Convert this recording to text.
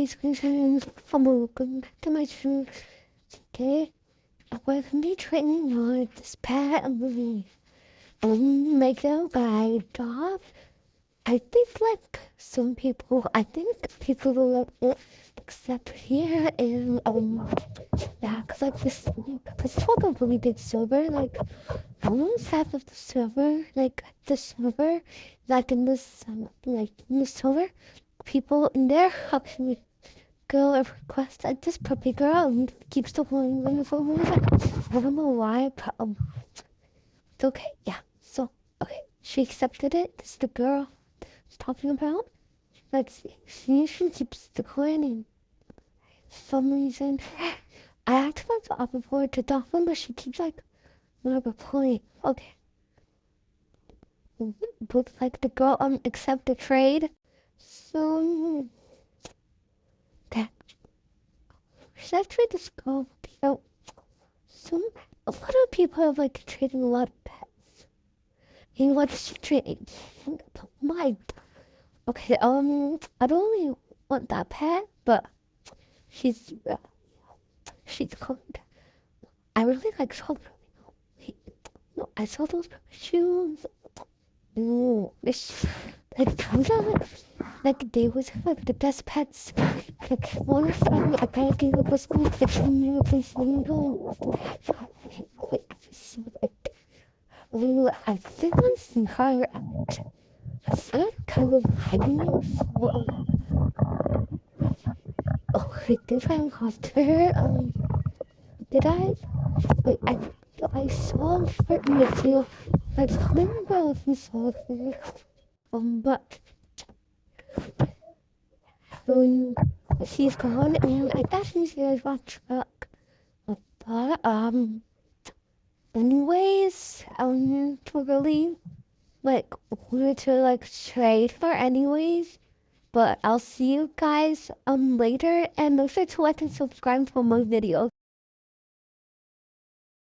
screenshots from welcome to my channel. Okay, I'm going to be training on this pet movie. Make them by dog. I think like some people, I think people will love it, except here in yeah, cause like this is like a really big server. Like almost half of the server, like the server, like in this like in the server, people in there helping me girl a request at this puppy girl and keeps the one ring for me. Like, I don't know why, but it's okay. Yeah. So okay, she accepted it. This is the girl I was talking about. Let's see. She keeps declining. For some reason, I asked her to offer for her to Dolphin, but she keeps like not replying. Okay. Looks like the girl accept the trade. So that should I trade this girl? So a lot of people have like trading a lot of pets. And what she trade? My okay, I don't really want that pet, but she's called. I really like Charlotte. No, I saw those shoes. No, this like those are like they was like the best pets. Like one time I can't give up a school kitchen meal place window. Wait, so like I think I see her at some kind of hiding. Oh, wait, did I lost her? Did I? Wait, I saw her in the field. I don't remember if you saw her. But she's gone, and I definitely see her on truck. But anyways, to really like wanted to like trade for anyways. But I'll see you guys later, and make sure to like and subscribe for more videos.